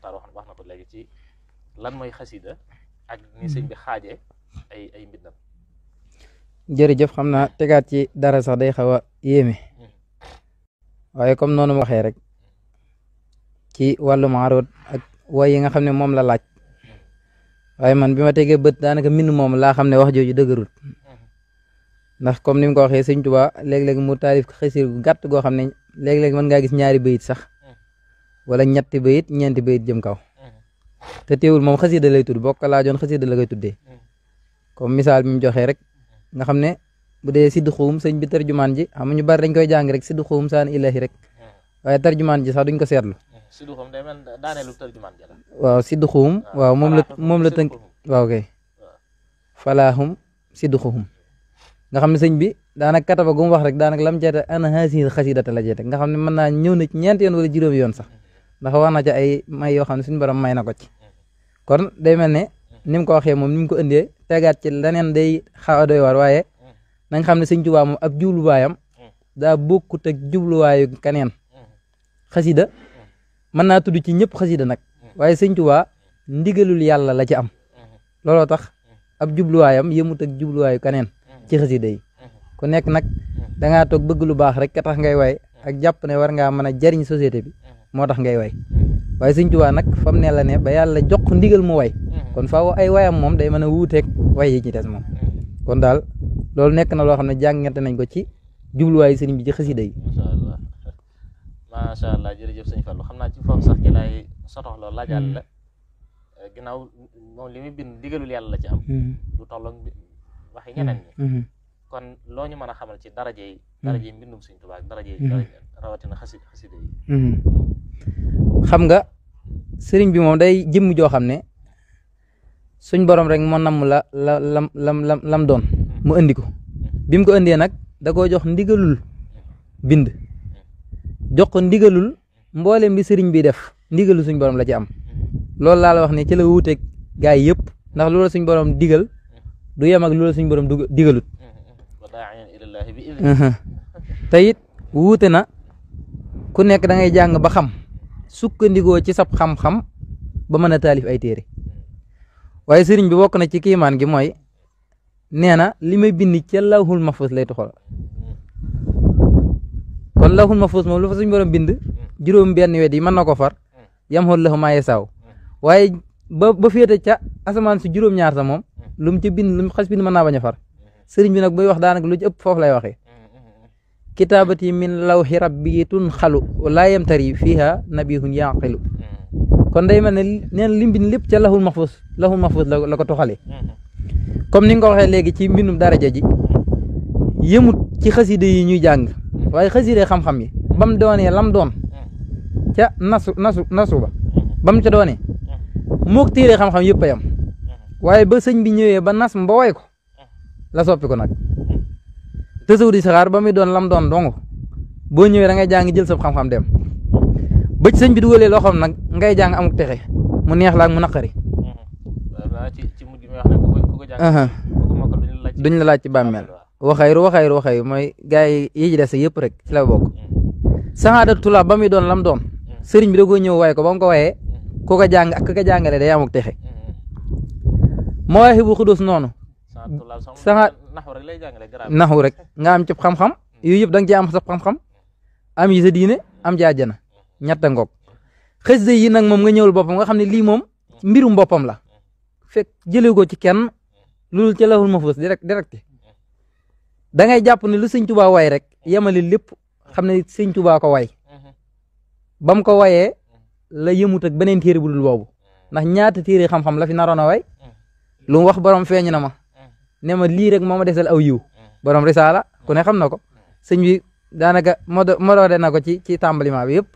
Muxtaar wax na ko léegi ci lan mooy xasida ak ni sëñ bi xaajee ay mbindam. jërëjëf xam naa tegaat ci dara sax day xaw a yéeme waaye comme noonu ma waxee rek ci wàllu maaroot ak way yi nga xam ne moom la laaj waaye man bi ma tegee bët daanaka mbind moom laa xam ne wax jooju dëgërul ndax comme ni mu ko waxee sëñ Tuubaa léeg-léeg mu taalif xasida gu gàtt goo xam ne léeg-léeg mën ngaa gis ñaari bayit sax wala ñetti bayit ñeenti bayit jëm kaw te teewul moom xasida lay tudd boo ko laajoon xasida la koy tuddee comme misaal bi mu joxee rek nga xam ne bu dee sidd xuum sëñ bi tarjumaan ji xam ñu bari dañ koy jàng rek sidd xuum saan ilahi rek waaye tarjumaan ji sax duñ ko seetlu. sidd xuum day mel daaneelu tarjumaan ji la. waaw sidd xuum waaw moom la tënk waaw kay falaahum sidd xuum nga xam ne sëñ bi daanaka kataba gu mu wax rek daanaka lam jeete ana haasihi xasidata la jeete nga xam ne mën naa ñëw na ci ñeenti yoon wala juróomi yoon sax ndax wax na ci ay may yoo xam ne suñu borom may na ko ci kon day mel ne ni mu ko waxee moom ni mu ko indee tegaat ci leneen day xaw a doy waar waaye nañ xam ne sëñ Tuubaa moom ab jubluwaayam daa bokkut ak jubluwaayu keneen xasida mën naa tudd ci ñëpp xasida nag waaye sëñ Tuubaa ndigalul yàlla la ci am looloo tax ab jubluwaayam yëmut ak jubluwaayu keneen ci xasida yi ku nekk nag dangaa toog bëgg lu baax rek ka tax ngay way ak jàpp ne war ngaa mën a jariñ société bi moo tax ngay way waaye sëñ Tuubaa nag fam ne la ne ba yàlla jox ndigal mu way kon faaw ay wayam moom day mën a wuuteeg way yi ci des moom kon daal loolu nekk na loo xam ne jàngante nañ ko ci jubluwaayu sëriñ bi ci xasida yi. macha allah jërëjëf sëñ Fallou xam naa ci foofu sax ci laay sotox loolu laajaal la ginnaaw moom li muy bind ndigalul yàlla la ci am. du tolloog waxi ñeneen ñi. kon loo ñu mën a xamal ci daraje yi mbindum sëñ Tuubaa ak daraje yi rawatina xasida yi. xam nga sëriñ bi moom day jëmm joo xam ne suñ borom rek moo namm lam doon mu indi ko bi mu ko indee nag da koo jox ndigalul bind jox ko ndigalul mboolem bi sëriñ bi def ndigalul suñ borom la ci am loolu laa la wax ne ci la wuuteeg gaa yi yëpp ndax loolu suñ borom digal du yem ak loolu suñ borom digalut te it wuute na ku nekk da ngay jàng ba xam sukkandikoo ci sab xam-xam ba mën a taalif ay téere waaye sëriñ bi bokk na ci kiimaan gi mooy nee na li may bind ca lawhul mahfuus lay toxal kon lawhul mahfuus moom lu fa suñ borom bind juróom benn wet yi mën na ko far yamhul lahu maa yasaaw waaye ba féete ca asamaan si juróom-ñaar sa moom lu mu ci bind lu mu xas bind mën naa bañ a far sëriñ bi nag buy wax daanaka lu ci ëpp foofu lay waxee kitaabati min lawhi rabbi tun xalu laa yamtari fiiha nabihun yaqilu kon day mel ne neen lim bind lépp ca lahul mahfuus la ko toxalee comme ni nga ko waxee léegi ci mbindum daraja ji yëmut ci xaside yi ñuy jàng waaye xaside xam-xam yi bam doonee lam doon ca nasu ba bam ca doonee mook téere xam-xam yëpp a yam waaye ba sëñ bi ñëwee ba nas mbooy ko la soppi ko nag tasawudi saxaar ba muy doon lam doon dong boo ñëwee da ngay jàng jël sa xam-xam dem ba ci sëñ bi dugalee loo xam nag ngay jàng amuk texe mu neex la ak mu naqari duñ la laaj ci bàmmeel waxayru mooy gars yi ci des yëpp rek ci la bokk saxaada tula ba muy doon lam doon sëriñ bi da koo ñëw waaye ko ba mu ko wayee ku ko jàng ak ku ko jàngale day amuk texe Mawaahibu Xudus noonu saxaat naxu rek nga am ci xam-xam yooyu yëpp da nga ci am sa xam-xam am yi sa diine am ci àjjana ñetta ngoog xasida yi nag moom nga ñëwul boppam nga xam ne lii moom mbirum boppam la fekk jëlee ko ci kenn loolu ci lawhul mahfuus direct da ngay jàpp ne lu sëñ Tuubaa way rek yemale lépp xam ne sëñ Tuubaa ko way bam ko wayee la yëmut ak beneen téere bu dul boobu ndax ñaata téere xam-xam la fi naroon a way lu mu wax borom feeñ na ma ne ma lii rek moo ma desal aw yiw borom risaala ku ne xam na ko sëñ bi daanaka modode na ko ci tàmbaliment bi yëpp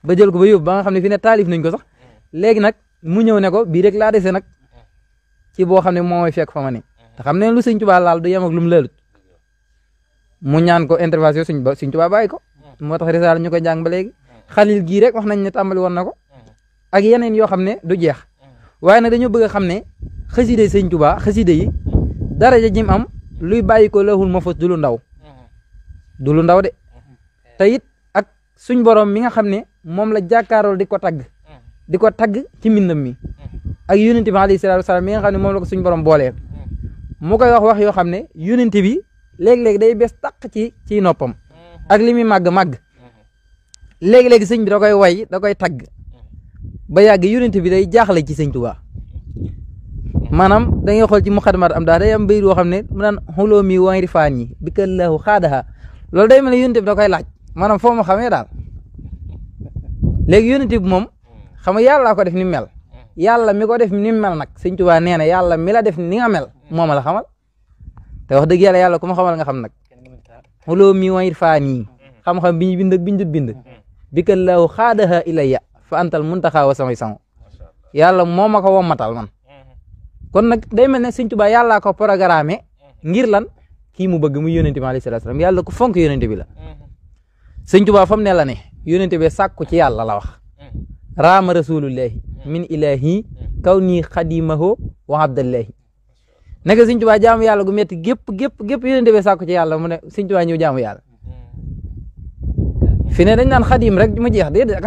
ba jël ko ba yóbbu ba nga xam ne fi ne taalif nañ ko sax léegi nag mu ñëw ne ko bii rek laa dese nag ci boo xam ne moo may fekk fa ma ne te xam ne lu sëñ Tuubaa laal du yem ak lu mu laalut mu ñaan ko intervention sëñ Tuubaa bàyyi ko moo tax risaala ñu koy jàng ba léegi xalil gii rek wax nañ ne tàmbali woon na ko ak yeneen yoo xam ne du jeex waaye nag dañoo bëgg a xam ne xaside sëñ Tuubaa xaside yi daraja jim am luy bàyyi ko lawhul mahfuus du lu ndaw de te it ak suñ borom mi nga xam ne moom la jàkkaarool di ko tagg di ko tagg ci mbindam mi ak yonent bi alayhi salaatu wasalaam mi nga xam ne moom la ko suñu borom boolee mu koy wax yoo xam ne yonent bi léeg-léeg day bees tàq ci noppam ak li muy màgg léegi-léegi sëñ bi da koy way da koy tagg ba yàgg yonent bi day jaaxle ci sëñ Tuubaa maanaam da ngay xool ci muqaddimaat am daa day am bayit woo xam ne mu naan xuloo mi wayri faan yi bi kallahu xaadaha loolu day mel ne yonent bi da koy laaj maanaam foo ma xamee daal léegi yonent bi moom xam nga yàlla ko def ni mel yàlla mi ko def ni mel nag sëñ Tuubaa nee na yàlla mi la def ni nga mel moo ma la xamal te wax dëgg yàlla ku ma xamal nga xam nag xuloo mi wayri faan yi xam-xam bi ñu bind ak bi ñu dut bind bi kallahu xaadaha ilayya fa antal muntaxa wa samay sango yàlla moo ma ko wommatal man kon nag day mel ne sëñ Tuubaa yàllaa ko programmé ngir lan kii mu bëgg muy yonente bi alayhi salaatu salaam yàlla ko fonk yonente bi la sëñ Tuubaa fam ne la ne yonente bi sàkku ci yàlla la wax raama rasulullahi min ilahi kaw nii xadimaho wa abdallahi nekk sëñ Tuubaa jaamu yàlla gu metti gépp yonente bi sàkku ci yàlla mu ne sëñ Tuubaa ñëw jaamu yàlla fi ne dañ naan xadim rek mu jeex déedéet ak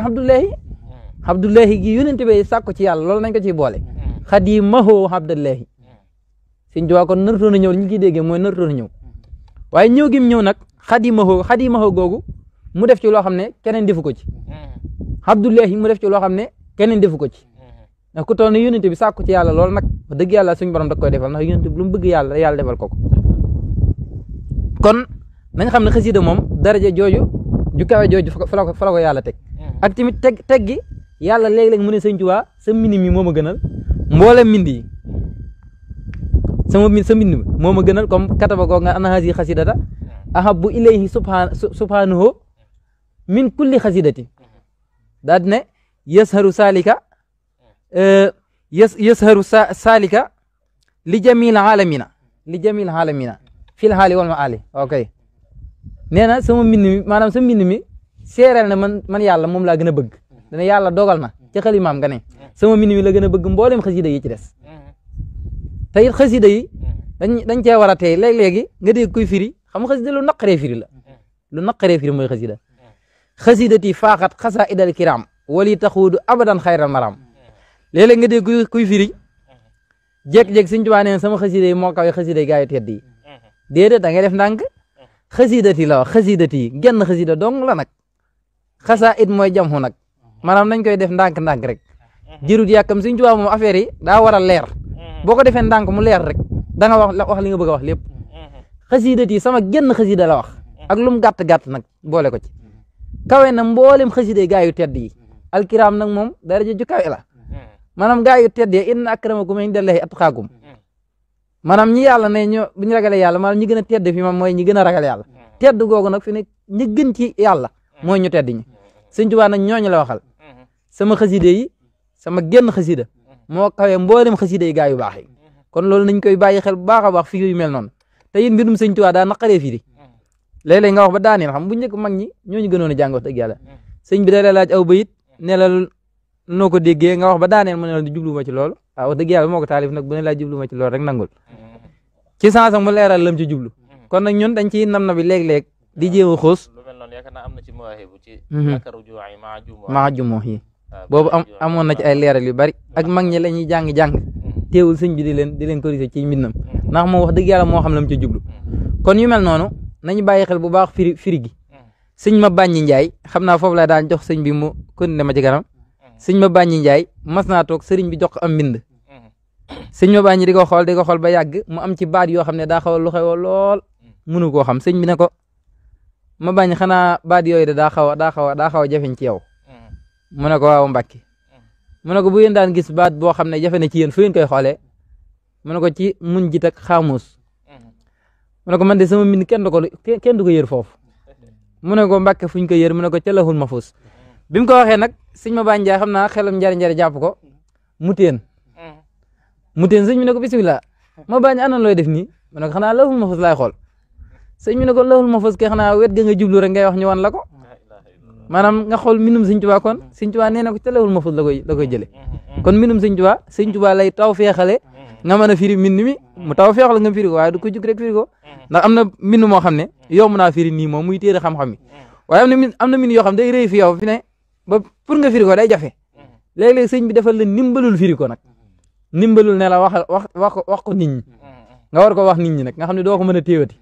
abdullahi gi yonente bi sàkku ci yàlla loolu nañ ko ciy boole xadimahu abdallahi sëñ Tuubaa kon nartoon a ñëw li ñu ciy déggee mooy nartoon a ñëw waaye ñëw gi mu ñëw nag xadimahu googu mu def ci loo xam ne keneen defu ko ci abdullahi mu def ci loo xam ne keneen defu ko ci ndax ku toll ne yonente bi sàkku ci yàlla loolu nag wax dëgg yàlla suñu borom da koy defal ndax yonente bi lu mu bëgg yàlla defal ko kon nañ xam ne xasida moom daraja jooju ju kawe jooju fa la ko yàlla teg ak tamit teg gi yàlla léeg-léeg mu ne sëñ Tuubaa sa mbind mi moo ma gënal mboolem mbind yi sa mbind mi moo ma gënal comme kataba ko nga ana hasi xasidata ahabbu ilayhi subhanahu min kulli xasidati daal di ne yasharu salika li jamil alamina fil haali wal maali ok nee na sama mbind mi maanaam sa mbind mi seereel na man yàlla moom laa gën a bëgg dana yàlla dogal na ci xalimaam nga ne sama mbind mi la gën a bëgg mboolem xasida yi ci des te it xasida yi dañ cee war a tey léeg-léegi nga dégg kuy firi xam nga xasida lu naqaree firi mooy xasidati faaxat xasa idal kiram wali taxuudu abadan xayral maram léeg-léeg nga dégg kuy firi jékki-jékki Sëñ Tuubaa neen sama xasida yi moo kawe xasida yi gaa yu tedd yi déedéet da ngay def ndànk xasidati la wax xasidati genn xasida dong la nag xasa it mooy jamxu nag maanaam nañ koy def ndànk rek jërut yàkkam Sëñ Tuubaa moom affaire yi daa war a leer boo ko defee ndànk mu leer rek da nga wax li nga bëgg a wax lépp xasidati sama genn xasida la wax ak lu mu gàtt nag boole ko ci kawe na mboolem xasida gaa yu tedd yi alkiram nag moom daraja ju kawe la maanaam gaa yu tedd yi inna akramakum indallahi atqaakum maanaam ñi yàlla ne ñoo bu ñu ragalee yàlla maanaam ñi gën a tedd fi moom mooy ñi gën a ragal yàlla tedd googu nag fi ne ñi gën ci yàlla mooy ñu tedd ñi Sëñ Tuubaa nag ñooñu la waxal sama xasida yi sama genn xasida moo kawe mboolem xasida yi gaa yu baax yi kon loolu nañ koy bàyyi xel bu baax a baax fii yu mel noonu te it mbirum Sëñ Tuubaa daa naqaree firi léeg-léeg nga wax ba daaneel xam bu njëkk mag ñi ñooñu gënoon a jàng wax dëgg yàlla sëñ bi da lay laaj aw bayit ne la noo ko déggee nga wax ba daaneel mu ne la jubluma ci loolu waaw wax dëgg yàlla moo ko taalif nag bu ne laa jubluma ci loolu rek nangul ci sens mu leeral lam ci jublu kon nag ñun dañ ciy nam na bi léeg-léeg di jéem a xuus lu mel noonu yaakaar naa am na ci mawaahibu ci maa jumoo yi boobu amoon na ci ay leeral yu bari ak mag ñi la ñuy jàng teewul sëñ bi di leen corriger ci mbindam ndax moom wax dëgg yàlla moo xam lam ci jublu kon yu mel noonu nañu bàyyi xel bu baax firi gi sëñ ma bàññi njaay xam naa foofu la daan jox sëñ bi mu continué ma ci kanam sëñ ma bàññi njaay mas naa toog sëriñ bi jox ko am mbind sëñ ma bàññi di ko xool ba yàgg mu am ci baat yoo xam ne daa xaw a lu xew lool mënu koo xam sëñ bi ne ko ma bàññi xanaa baat yooyu de daa xaw a jafeñ ci yow mu ne ko waaw Mbàkke mu ne ko bu yéen daan gis baat boo xam ne jafe na ci yéen fu ngeen koy xoolee mu ne ko ci mun jit ak xaamuus mu ne ko man de sama mbind kenn du ko yër foofu mu ne ko Mbàkke fuñ ko yër mu ne ko ca lahul mahfuus bi mu ko waxee nag sëñ ma bàññi njaay xam naa xelam njari jàpp ko mu teen sëñ bi ne ko bisimilah ma bàññi anan looy def nii mu ne ko xanaa lahul mahfuus laay xool sëñ bi ne ko lahul mahfuus ke xanaa wet ga nga jublu rek ngay wax ñu wan la ko maanaam nga xool mbindum Sëñ Tuubaa kon Sëñ Tuubaa nee na ko ca lahul mahfuus la koy jële kon mbindum Sëñ Tuubaa lay taw feexale nga mën a firi mbind mi mu taw feexal nga firi ko waaye du ko jug rek firi ko ndax am na mbind moo xam ne yomb naa firi nii moom muy téere xam-xam yi waaye am na mbind yoo xam day rëy fi yow fi ne ba pour nga firi ko day jafe léeg-léeg sëñ bi defal la ndimbalul firi ko nag ndimbalul ne la wax ko nit ñi nga war ko wax nit ñi nag nga xam ne doo ko mën a téewati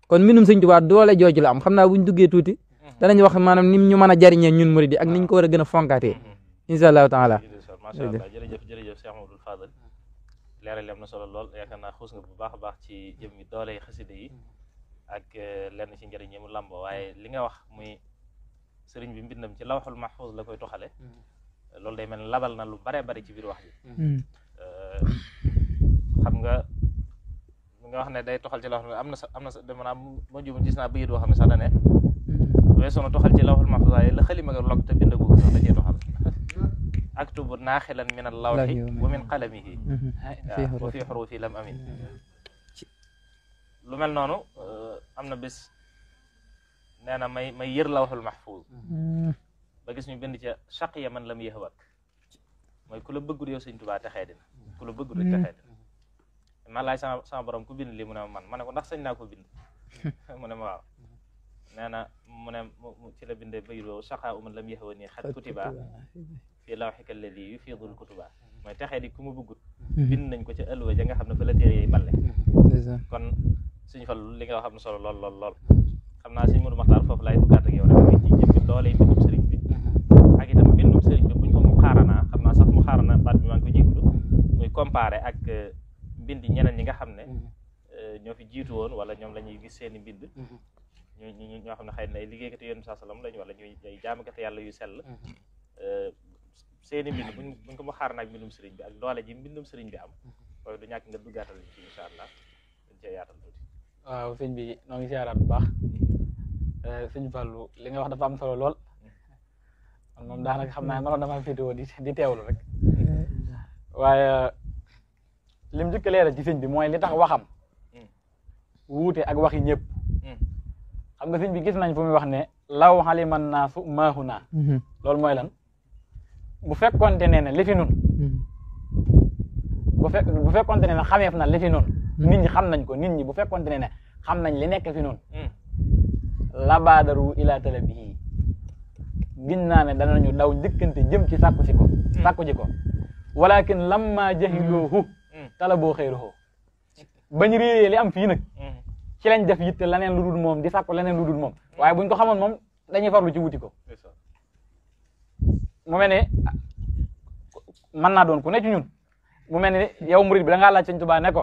kon mbindum sëñ Tuubaa doole jooju la am xam naa buñ duggee tuuti danañ wax maanaam nim ñu mën a jariñee ñun murid yi ak niñ ko war a gën a fonkaatee incha allahu taala. macha allah jërëjëf Cheikh Amadou Fadal leeral am na solo lool yaakaar naa xuus nga bu baax a baax ci jëm mi doole xasida yi ak lenn ci njëriñ yi mu làmboo waaye li nga wax muy sëriñ bi mbindam ci lawxul mahfuz la koy toxale loolu day mel ne labal na lu bare bari ci biir wax ji xam nga wax ne day toxal ci lawxul am na maanaam moo jum gis naa bëyit boo xam ne sax da ne weesoo na toxal ci lawxul mahfuz waaye la xalima nga log te bind ko sax da cee toxal aktubu naaxilan min allawxi wa min qalamihi wa fi xurufi lam amin lu mel noonu am na bés nee na may yër lawxul mahfuz ba gis ñu bind ca shaqiya man lam yahwak mooy ku la bëggul yow sëñ Tuubaa texee dina ku la bëggul rek texee dina ma laaj sama borom ku bind lii mu ne ma ne ko ndax sañ naa ko bind mu ne ma waaw nee na mu ne ci la bindee bayro shaqa man lam yahwa nii xat kutiba fii lawxika alladi yufidul kutuba mooy texee di ku ma bëggut bind nañ ko ca ëlwa ja nga xam ne fa la téere yi balle kon suñu fal li nga wax am na solo lool xam naa suñu Modou Maxtaar foofu laay duggaat ak yow rek ci jëmmi doole yi mbindum sëriñ bi ak itam mbindum sëriñ bi buñ ko mu xaaranaa xam naa sax mu xaarana baat bi maa ngi ko jégalu muy comparé ak mbindi ñeneen ñi nga xam ne ñoo fi jiitu woon wala ñoom la ñuy gis seen i mbind ñoo xam ne xëy na ay liggéeykati yoon saa salaam lañ wala ñuy ay jaamukati yàlla yu sell seen i mbind buñ ko mu xaarana ak mbindum sëriñ bi ak doole ji mbindum sëriñ bi am waaye du ñàkk nga duggaatal ci incha allah dañ cee yaatal tuuti. waaw sëñ bi noo ngi siyaaraat bu baax sëñ Fallou li nga wax dafa am solo lool man moom daanaka xam naa ne manoon dama féetewoo di teewlu rek waaye lim njëkk a leeral ci sëñ bi mooy li tax waxam wuute ak waxi ñëpp xam nga sëñ bi gis nañ fu muy wax ne law xaliman naasu maahu naa loolu mooy lan bu fekkonte ne li fi nun bu fekkonte ne xameef na li fi nun nit ñi xam nañ ko nit ñi bu fekkonte ne xam nañ li nekk fi nun la baadaru ila talabihi giñ naa ne danañu daw njëkkante jëm ci sàkku ji ko walakin lamma jahiloohu talaboo xeyruhu bañ réeree li am fii nag ci lañ def yitte leneen lu dul moom di sàkku leneen lu dul moom waaye buñ ko xamoon moom dañuy farlu ci wuti ko mu mel ne mën naa doon ku ne ci ñun mu mel ne yow murid bi da ngaa laaj Sëñ Tuubaa ne ko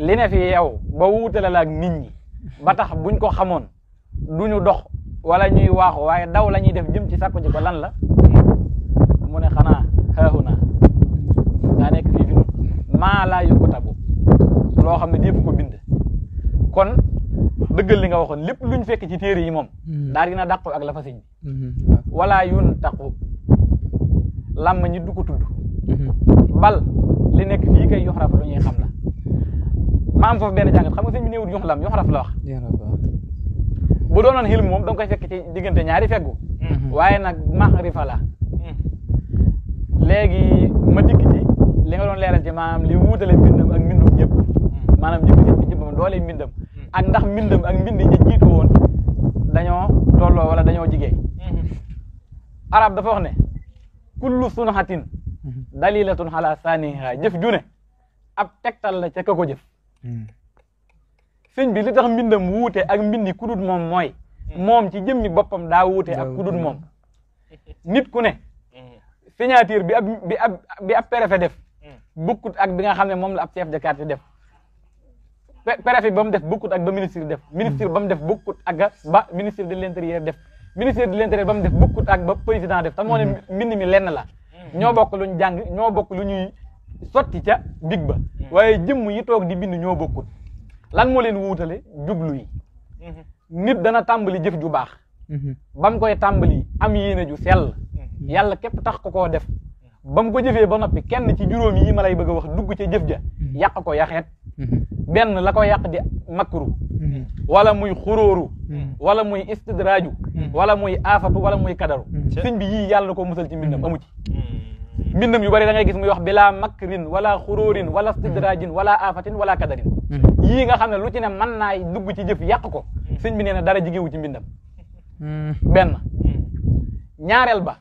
li ne fi yow ba wuutale la ak nit ñi ba tax buñ ko xamoon duñu dox wala ñuy waaxu waaye daw la ñuy def jëm ci sàkku ji ko lan la mu ne xanaa xaaxu naa daa nekk fii fi nun maa laa yokku tabu loo xam ne dépp ko bind kon dëggal li nga waxoon lépp luñ fekk ci téere yi moom daal dina dàqu ak la fa sëñ bi wala yun taqu làmm ñi du ko tudd bal li nekk fii kay yoxraf lu ñuy xam la ma am foofu benn jàngat xam nga sëñ bi néewul yoxlam yoxraf la wax bu doonoon xilm moom da nga koy fekk ci diggante ñaari feggu waaye nag maxrifa la léegi ma dikk ci li nga doon leeral ci maanaam li wuutale mbindam ak mbindum ñëpp maanaam jëmmi sëñ bi jëmmam doole mbindam ak ndax mbindam ak mbind ñi jiitu woon dañoo tolloo wala dañoo jigee arab dafa wax ne kullu sunhatin dalilatun ala saniha jëf ju ne ab tegtal la ca ka ko jëf sëñ bi li tax mbindam wuute ak mbindi kudut moom mooy moom ci jëmmi boppam daa wuute ak kudut moom nit ku ne signature bi ab préfet def bukkut ak bi nga xam ne moom la ab chef de quartier def préfet ba mu def bukkut ak ba ministre def ministre ba mu def bukkut ak ba ministre de l'intérieur def ministre de l'intérieur ba mu def bukkut ak ba président def tam moo ne mbind mi lenn la ñoo bokk luñ jàng ñoo bokk lu ñuy sotti ca big ba waaye jëmm yi toog di bind ñoo bokkut lan moo leen wuutale jublu yi nit dana tàmbali jëf ju baax ba mu koy tàmbali am yéene ju sell yàlla képp tax ko koo def ba mu ko jëfee ba noppi kenn ci juróom yi ma lay bëgg a wax dugg ca jëf ja yàq ko yaxeet benn la ko yàq di makru wala muy xuróoru wala muy istidraaju wala muy aafatu wala muy kadaru sëñ bi yii yàlla ko musal ci mbindam amu ci mbindam yu bari da ngay gis muy wax bilaa makrin wala xuróorin wala istidraajin wala aafatin wala kadarin yii nga xam ne lu ci ne mën naa dugg ci jëf yàq ko sëñ bi nee na dara jigewu ci mbindam benn ñaareel ba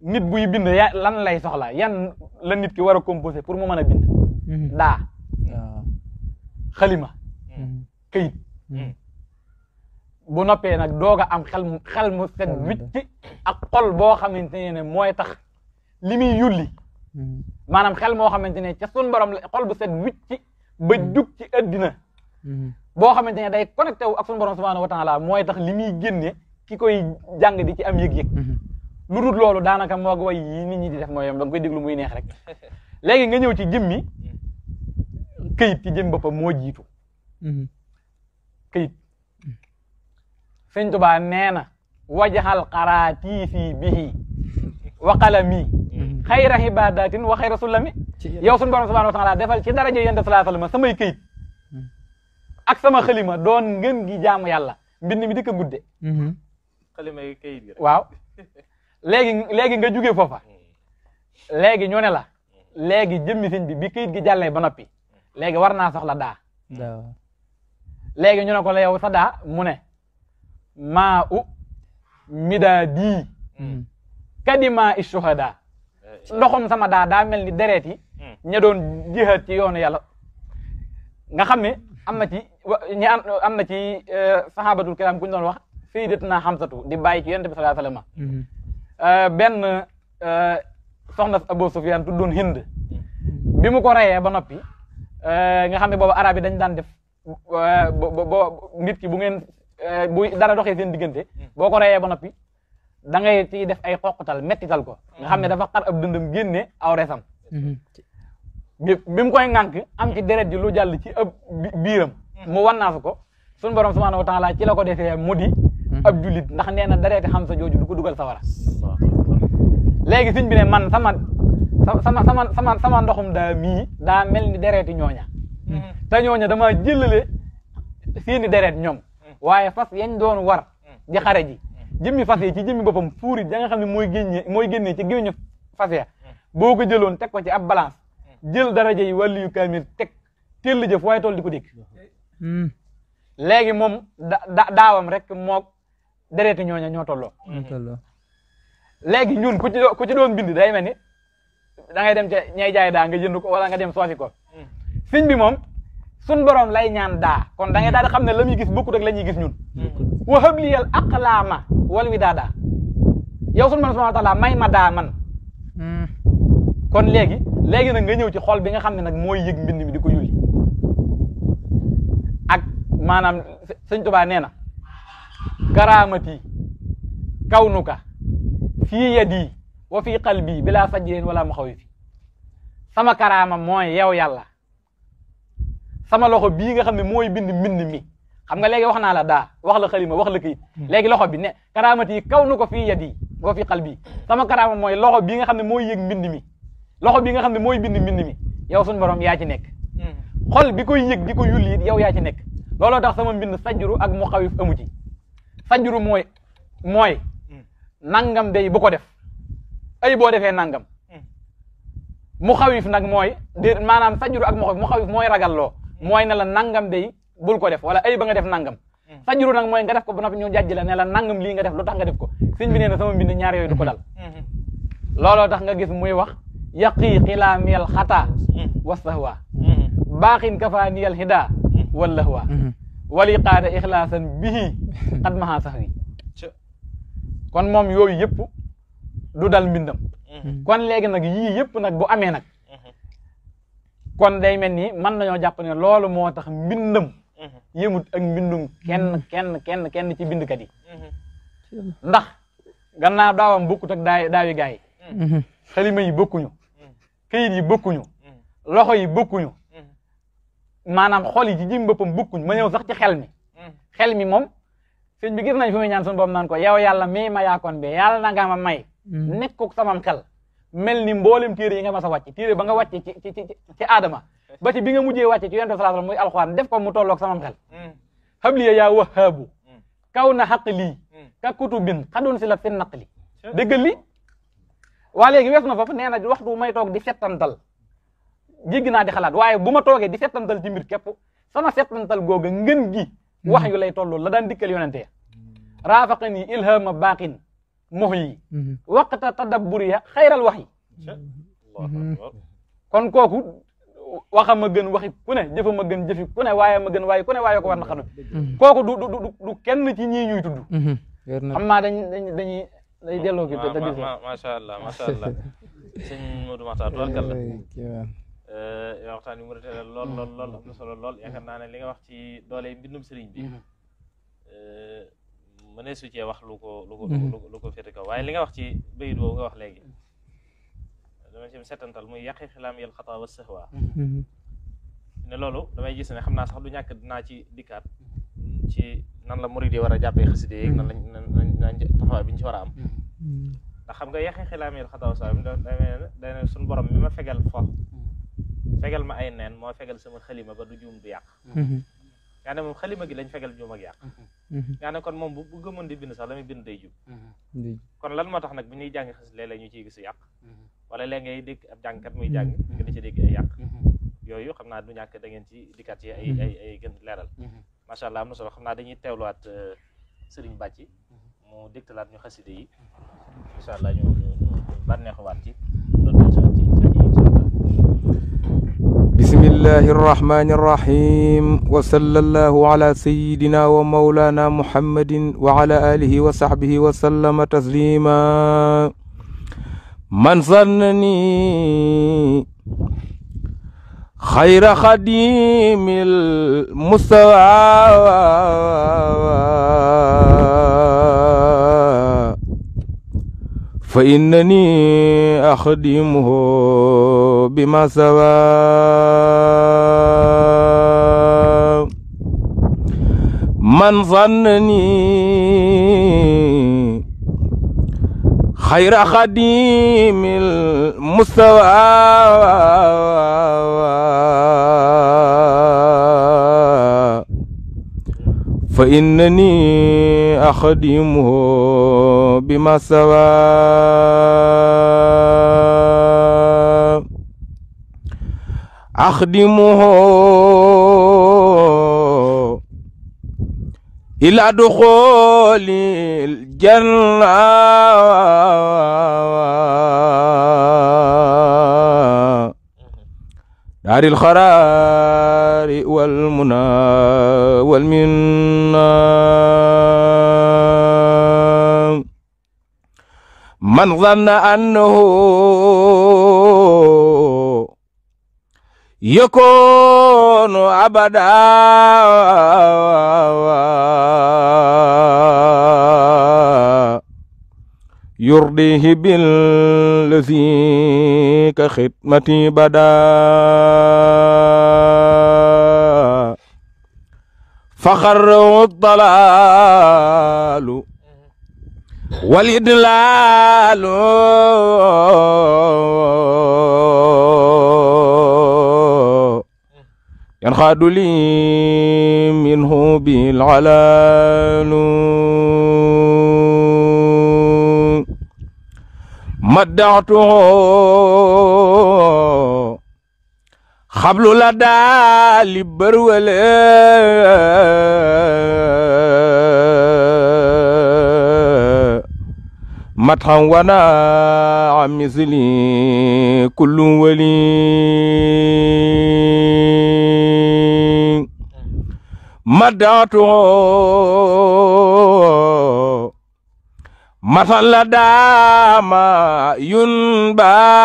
nit buy bind lan lay soxla yan la nit ki war a composé pour mu mën a bind daa xalima këyit bu noppee nag doog a am xel mu set wicci ak xol boo xamante ne mooy tax li muy yulli maanaam xel moo xamante ne ca sun borom xol bu set wicci ba jug ci addina boo xamante ne day connecté wu ak sun borom subhanahu wa taala mooy tax li muy génne ki koy jàng di ci am yëg-yëg lu dul loolu daanaka moog way yi nit ñi di def mooy yam da nga koy déglu muy neex rek léegi nga ñëw ci jëmmi këyit ci jëm boppam moo jiitu këyit sëñ Tuubaa nee na wajaxal xaraatiisi bihi wa qalami xayra ibadatin wa xayra sulami yow suñu borom subhanahu wa taala defal ci daraja yonent sallallahu alayhi wa sallam samay këyit ak sama xalima doon ngën gi jaamu yàlla mbind mi di ko gudde xalima yi këyit gi waaw léegi nga jóge foofa léegi ñu ne la léegi jëmmi sëñ bi këyit gi jàllee ba noppi léegi war naa soxla daa léegi ñu ne ko la yow sa daa mu ne maa u midaadi kadima ishuhada ndoxum sama daa mel ni deret yi ña doon jihaad ci yoonu yàlla nga xam ne am na ci sahabatul kiram ku ñu doon wax sayyidatuna Hamsatu di bàyyi ci yonent bi sallallahu alayhi wasallam benn soxna Abu Sufyan tuddoon Hind bi mu ko reyee ba noppi nga xam ne boobu arab yi dañ daan def nit ki bu ngeen bu dara doxee seen diggante boo ko reyee ba noppi da ngay ciy def ay xoqatal mettital ko nga xam ne dafa xar ab dëndam génne aw resam bi mu koy ŋànk am ci deret ji lu jàll ci ab biiram mu wannaasu ko suñu borom subhanahu wa taala ci la ko defee mu di ab jullit ndax nee na dareeti xam sa jooju du ko dugal sawara léegi sëñ bi ne man sama ndoxum daa mel ni dereeti ñooña te ñooña dama jëlale seeni deret ñoom waaye fas yañ doon war di xare ji jëmmi fas yi ci jëmmi boppam fuurit da nga xam ne mooy génnee ci gémmiñu fas ya boo ko jëloon teg ko ci ab balance jël daraja yi wàllu yu kaamil teg teel jëf waaye tool di ko dégg léegi moom daawam rek moog dereeti ñooña ñoo tolloo léegi ñun ku ci doon bind day mel ni da ngay dem ca ñay jaay daa nga jënd ko wala nga dem soosi ko sëñ bi moom sun borom lay ñaan daa kon da ngay daal di xam ne la muy gis bokkut ak la ñuy gis ñun wa habliyal aqlaama wal widaada yow sun borom subhanahu wa taala may ma daa man kon léegi nag nga ñëw ci xol bi nga xam ne nag mooy yëg mbind mi di ko yulli ak maanaam sëñ Tuubaa nee na karaamati kawnuka fii yadi wa fii qalbi bila sajjin wala muxawifi sama karaama mooy yow yàlla sama loxo bii nga xam ne mooy bind mbind mi xam nga léegi wax naa la daa wax la xalima wax la këyit léegi loxo bi ne karaamati kawnuka fii yadi wa fii qalbi sama karaama mooy loxo bii nga xam ne mooy yëg mbind mi loxo bi nga xam ne mooy bind mbind mi yow suñu borom yaa ci nekk xol bi koy yëg di ko yulli it yow yaa ci nekk looloo tax sama mbind sajjuru ak mu xawif amu ci sajjuru mooy nangam day bu ko def ay boo defee nangam mu xawif nag mooy di maanaam sajjuru ak mu xawif mooy ragalloo mooy ne la nangam day bul ko def wala ay ba nga def nangam sajjuru nag mooy nga def ko ba noppi ñu jàjj la ne la nangam lii nga def lu tax nga def ko sëñ bi nee na sama mbind ñaar yooyu du ko dal looloo tax nga gis muy wax yaqii xilaamiyal xataa wastahwa baaxin kafaaniyal hida wallahwa wali qaada ixlaasan bihi xad maha sahwi kon moom yooyu yëpp du dal mbindam kon léegi nag yii yëpp nag bu amee nag kon day mel ni mën nañoo jàpp ne loolu moo tax mbindam yëmut ak mbindum kenn ci bindkat yi ndax gannaaw daawam bokkut ak daawi gaay yi xalima yi bokkuñu këyit yi bokkuñu loxo yi bokkuñu maanaam xol yi ci jëm boppam bokkuñu ma ñëw sax ci xel mi moom sëñ bi gis nañ fi muy ñaan suñu borom naan ko yow yàlla mii ma yaakoon be yàlla na nga ma may nekkuk samam xel mel ni mboolem téere yi nga mas a wàcc téere ba nga wàcce ci aadama ba ci bi nga mujjee wàcce ci yonent sallallahu alayhi wasallam muy alxuraan def ko mu tolloog samam xel habliya yaa wahaabu kaw na xaq lii ka kutubin xadun si la fin naqli dëggal li waa léegi wees na foofu nee na waxtu may toog di settantal jéggi naa di xalaat waaye bu ma toogee di settantal ci mbir képp sama settantal googa ngën gi wax yu lay tolloo la daan dikkal yonente raafaqani ilhama baqin muhyi waqta tadabburiya xayral wahyi kon kooku waxa ma gën waxi ku ne jëfa ma gën jëfi ku ne waaye ma gën waaye ku ne waaye ko war na xam kooku du kenn ci ñii ñuy tudd xam naa dañuy delloo ki macha allah sëñ Modou Makhtar tubarkalla waxtaan bi mu rete lool am na solo lool yaakaar naa ne li nga wax ci doole mbindum sëriñ bi mënee su cee wax lu ko féete kaw waaye li nga wax ci bayit boobu nga wax léegi dama ci setantal muy yàqi xilaam yel xataa wa sahwa ne loolu damay gis ne xam naa sax du ñàkk dinaa ci dikkaat ci nan la murid yi war a jàppee xaside yeeg nan lañ taxawaay bi ñu ci war a am ndax xam nga yàqi xilaam yel xataa wa sahwa day ne suñu borom mi ma fegal fo fegal ma ay neen moo fegal sama xalima ba du juum du yàq yaa ne moom xalima gi lañ fegal juum ak yàq yaa ne kon moom bu gëmoon di bind sax la muy bind day jub kon lan moo tax nag bi ñuy jàng xas léeg-léeg ñu ciy gis yàq wala léeg ngay dégg ab jàngkat muy jàng nga di ci dégg ay yàq yooyu xam naa du ñàkk da ngeen ci dikkat yi ay gën leeral macha allah am na solo xam naa dañuy teewluwaat Sëriñ Bàcci mu dégtalaat ñu xaside yi incha allah ñu bànneexuwaat ci doon dellusiwaat ci bismillahi irrahmani irrahim wa sallallahu ala sayidina wa maulana muhammadin wa ala alihi wa sahbihi wa sallama taslima man sannani xayra xadimil mustawa fa innani axdimuhu bima sawa man zannani xayra xadimil mustawa fa innani axdimuhu bima sawa axdimuhu ila duxulil janna daaril xaraari wal muna wal minna man zanna annahu yakunu abada yurdihi billazi ka xidmati bada faxarrahu dalaalu wal idlaalu yanxaadu li minhu bil alaalu madda'tuhu xablu la daali bërwale matxan wana misli kullu wali madda'tuhu matan la daama yun ba